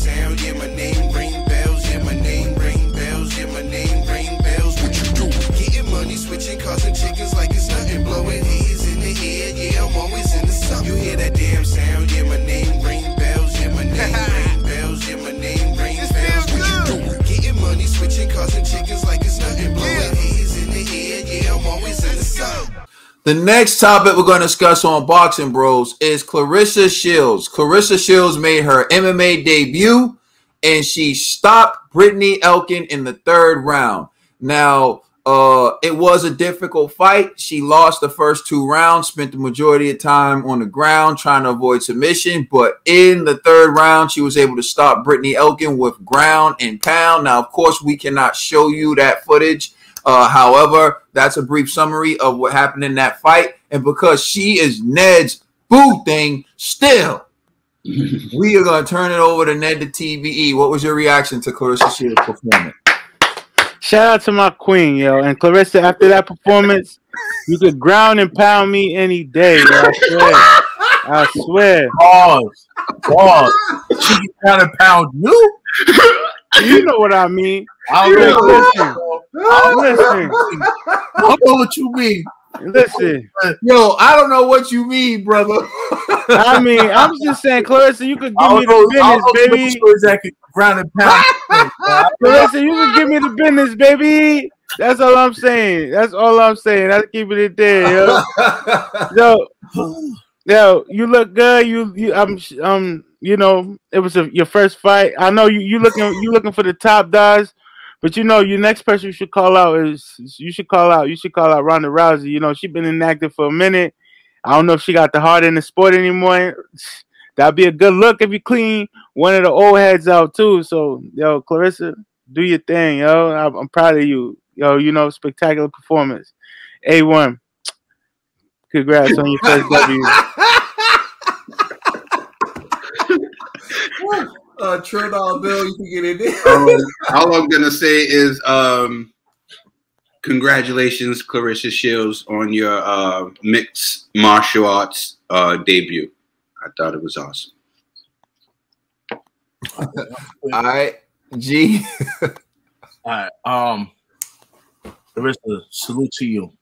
sound, yeah, my name ring bells, yeah, my name ring bells, yeah, my name ring bells. What you do? Getting money, switching cars and chickens like it's nothing, blowing heads in the air, yeah, I'm always in the sun. You hear that damn sound, yeah, my name ring bells, yeah, my name ring bells, yeah, my name ring bells. What you do? Getting money, switching cars and chickens like it's nothing, blowing heads in the air, yeah, I'm always in the sun. The next topic we're going to discuss on Boxing Bros is Claressa Shields. Claressa Shields made her MMA debut, and she stopped Brittany Elkin in the 3rd round. Now, it was a difficult fight. She lost the first 2 rounds, spent the majority of time on the ground trying to avoid submission. But in the 3rd round, she was able to stop Brittany Elkin with ground and pound. Now, of course, we cannot show you that footage. However, that's a brief summary of what happened in that fight. And because she is Ned's boo thing still, we are going to turn it over to Ned the TVE. What was your reaction to Claressa Shields' performance? Shout out to my queen, yo. And Claressa, after that performance, you could ground and pound me any day, yo. I swear. I swear. Pause. She can ground and pound you? You know what I mean. Listen. I don't know what you mean. Listen. Yo, I don't know what you mean, brother. I mean, I'm just saying, Claressa, you could give me the business, baby. Exactly. Ground and pound. Claressa, you could give me the business, baby. That's all I'm saying. That's all I'm saying. I'll keep it there, yo. Yo, you look good. You know, it was your first fight. I know you looking for the top dogs, but you know, your next person you should call out Ronda Rousey. You know, she's been inactive for a minute. I don't know if she got the heart in the sport anymore. That'd be a good look if you clean one of the old heads out too. So, yo, Claressa, do your thing, yo. I'm proud of you, yo. You know, spectacular performance. A1. Congrats on your first W. $1 bill, you can get it in. All I'm gonna say is congratulations, Claressa Shields, on your mixed martial arts debut. I thought it was awesome. All right, G. All right, Claressa, salute to you.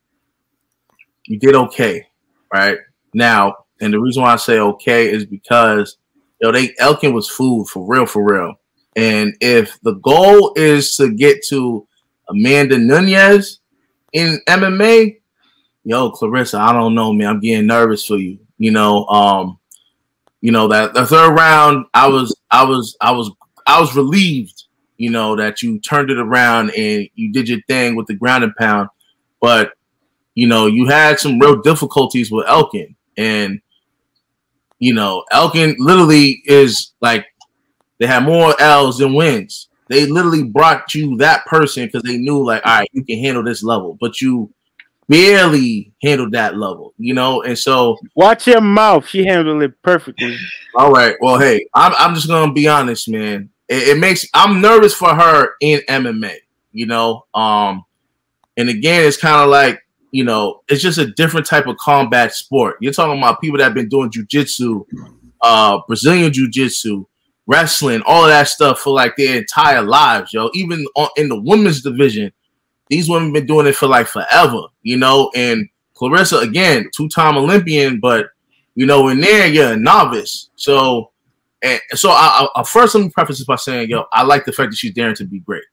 You did okay, right? Now, and the reason why I say okay is because Elkin was food for real. And if the goal is to get to Amanda Nunes in MMA, Claressa, I don't know, man. I'm getting nervous for you. That the 3rd round, I was relieved, that you turned it around and you did your thing with the ground and pound, but you had some real difficulties with Elkin, and Elkin literally is like, they had more L's than wins. They literally brought you that person because they knew, like, all right, you can handle this level, but you barely handled that level, and so watch your mouth. She handled it perfectly. All right, well, hey, I'm just gonna be honest, man. I'm nervous for her in MMA, and again, it's kind of like, it's just a different type of combat sport. You're talking about people that have been doing jiu-jitsu, Brazilian jiu-jitsu, wrestling, all of that stuff for like their entire lives, yo. Even in the women's division, these women have been doing it for like forever, And Claressa, again, 2-time Olympian, but in there you're a novice. So first let me preface this by saying, I like the fact that she's daring to be great,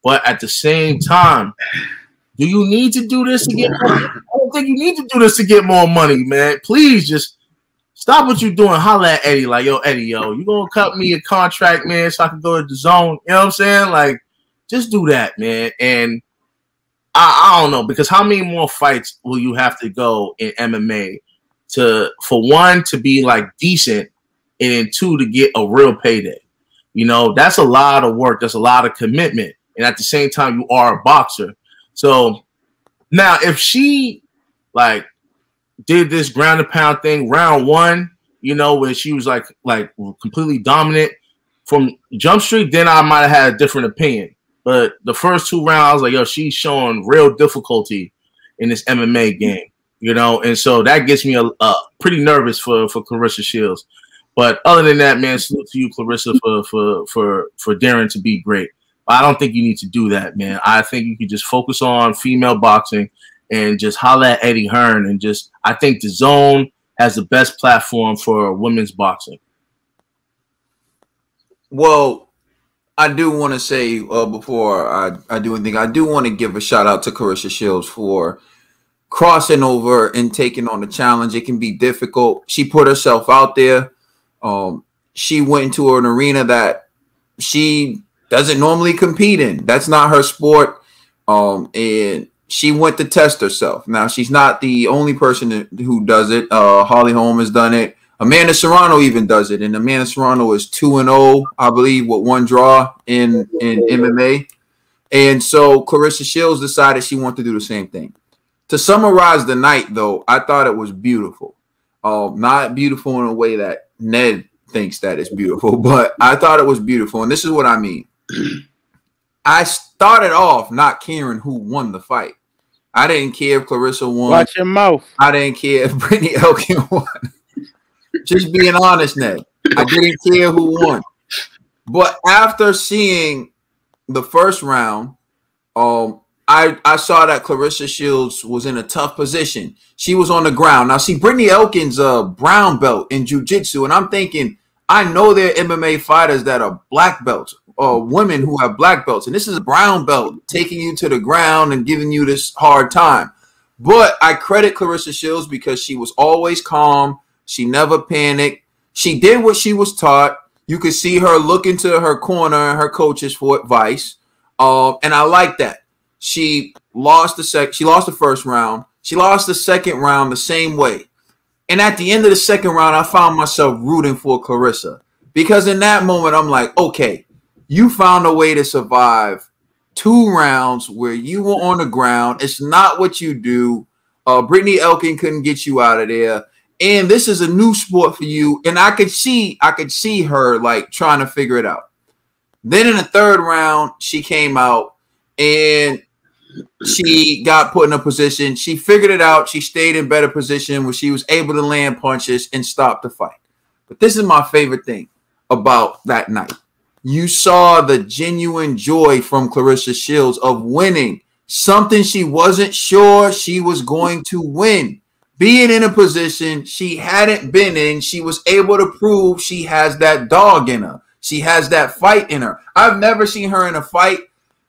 but at the same time, do you need to do this to get more money? I don't think you need to do this to get more money, man. Please just stop what you're doing. Holla at Eddie, like, Eddie, you gonna cut me a contract, man, so I can go to the zone. You know what I'm saying? Like, just do that, man. And I don't know, because how many more fights will you have to go in MMA for one, to be like decent, and then 2, to get a real payday? That's a lot of work. That's a lot of commitment. And at the same time, you are a boxer. So now, if she like did this ground and pound thing round 1, where she was like completely dominant from Jump Street, then I might have had a different opinion. But the first 2 rounds, I was like, she's showing real difficulty in this MMA game, and so that gets me a pretty nervous for Claressa Shields. But other than that, man, salute to you, Claressa, for daring to be great. I don't think you need to do that, man. I think you can just focus on female boxing and just holler at Eddie Hearn, and just, I think the Zone has the best platform for women's boxing. Well, I do want to say before I do anything, I do want to give a shout out to Claressa Shields for crossing over and taking on the challenge. It can be difficult. She put herself out there. She went into an arena that she doesn't normally compete in. That's not her sport. And she went to test herself. Now, she's not the only person who does it. Holly Holm has done it. Amanda Serrano even does it. And Amanda Serrano is 2-0, I believe, with 1 draw in MMA. And so Claressa Shields decided she wanted to do the same thing. To summarize the night, though, I thought it was beautiful. Not beautiful in a way that Ned thinks that it's beautiful, but I thought it was beautiful. And this is what I mean. I started off not caring who won the fight. I didn't care if Claressa won. Watch your mouth. I didn't care if Brittany Elkin won. Just being honest, Ned. I didn't care who won. But after seeing the first round, I saw that Claressa Shields was in a tough position. She was on the ground. Now, see, Brittany Elkin's a brown belt in jiu-jitsu, and I'm thinking, I know there are MMA fighters that are black belts, or women who have black belts, and this is a brown belt taking you to the ground and giving you this hard time. But I credit Claressa Shields because she was always calm. She never panicked. She did what she was taught. You could see her look into her corner and her coaches for advice, and I like that. She lost the first round. She lost the second round the same way. And at the end of the second round, I found myself rooting for Claressa, because in that moment, I'm like, okay, you found a way to survive 2 rounds where you were on the ground. It's not what you do. Brittany Elkin couldn't get you out of there. And this is a new sport for you. And I could see her like trying to figure it out. Then in the third round, she came out and she got put in a position. She figured it out. She stayed in better position where she was able to land punches and stop the fight. But this is my favorite thing about that night. You saw the genuine joy from Claressa Shields of winning something she wasn't sure she was going to win. Being in a position she hadn't been in, she was able to prove she has that dog in her. She has that fight in her. I've never seen her in a fight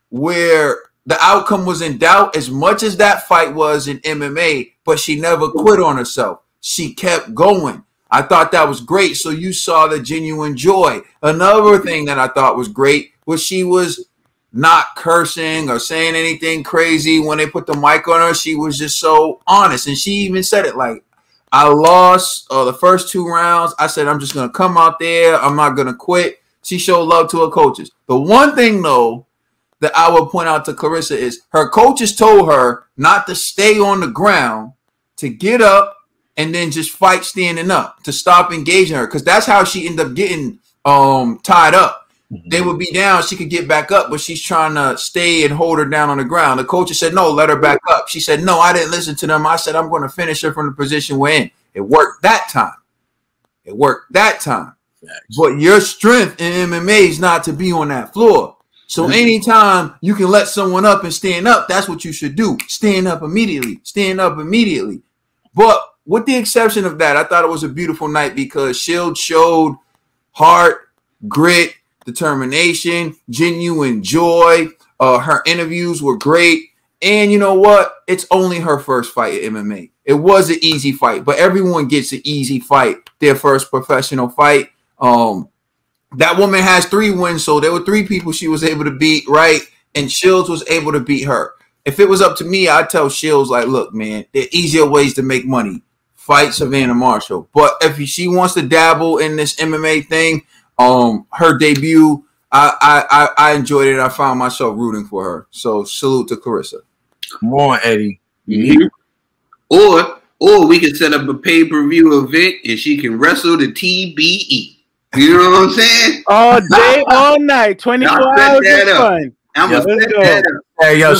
where the outcome was in doubt as much as that fight was in MMA, but she never quit on herself. She kept going. I thought that was great. So you saw the genuine joy. Another thing that I thought was great was she was not cursing or saying anything crazy when they put the mic on her. She was just so honest. And she even said it like, I lost the first 2 rounds. I said, I'm just going to come out there. I'm not going to quit. She showed love to her coaches. The one thing, though, that I would point out to Claressa is her coaches told her not to stay on the ground, to get up and then just fight standing up, to stop engaging her, because that's how she ended up getting tied up. They would be down, she could get back up, but she's trying to stay and hold her down on the ground. The coaches said, no, let her back up. She said, no, I didn't listen to them. I said, I'm going to finish her from the position we're in. It worked that time. It worked that time. But your strength in MMA is not to be on that floor. So anytime you can let someone up and stand up, that's what you should do. Stand up immediately. Stand up immediately. But with the exception of that, I thought it was a beautiful night because Shields showed heart, grit, determination, genuine joy. Her interviews were great. And you know what? It's only her first fight at MMA. It was an easy fight, but everyone gets an easy fight, their first professional fight. That woman has 3 wins, so there were 3 people she was able to beat, right? And Shields was able to beat her. If it was up to me, I'd tell Shields, like, look, man, there are easier ways to make money. Fight Savannah Marshall. But if she wants to dabble in this MMA thing, her debut, I enjoyed it. I found myself rooting for her. So salute to Claressa. Come on, Eddie. Or we can set up a pay-per-view event and she can wrestle the TBE. You know what I'm saying? All day, all night, 24 hours of fun. I'm gonna set that up. Hey, yo,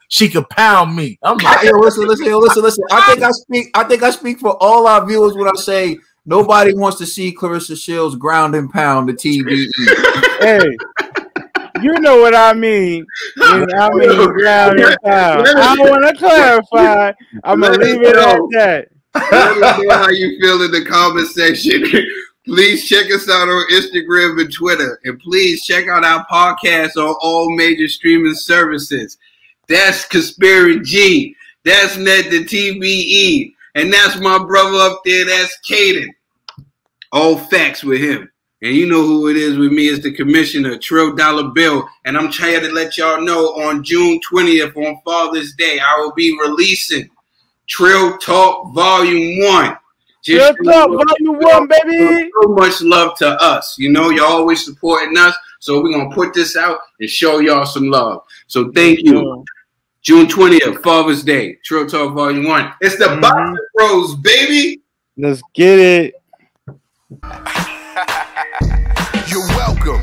she could pound me. I'm like, Yo, listen. I think I speak for all our viewers when I say Nobody wants to see Claressa Shields ground and pound the TBE. Hey, you know what I mean. And I mean ground and pound. I want to clarify. I'm going to leave it at that. Let us know how you feel in the comment section. Please check us out on Instagram and Twitter. And please check out our podcast on all major streaming services. That's Conspiracy G. That's Ned the TBE. And that's my brother up there. That's Caden. All facts with him. And you know who it is with me is the commissioner, Trill Dollar Bill. And I'm trying to let y'all know on June 20th on Father's Day, I will be releasing Trill Talk Volume 1. Trill Talk Volume 1, baby. So much love to us. You know, y'all always supporting us. So we're going to put this out and show y'all some love. So thank you. June 20th, Father's Day, Trill Talk Volume 1. It's the Boxing Bros, baby. Let's get it. You're welcome.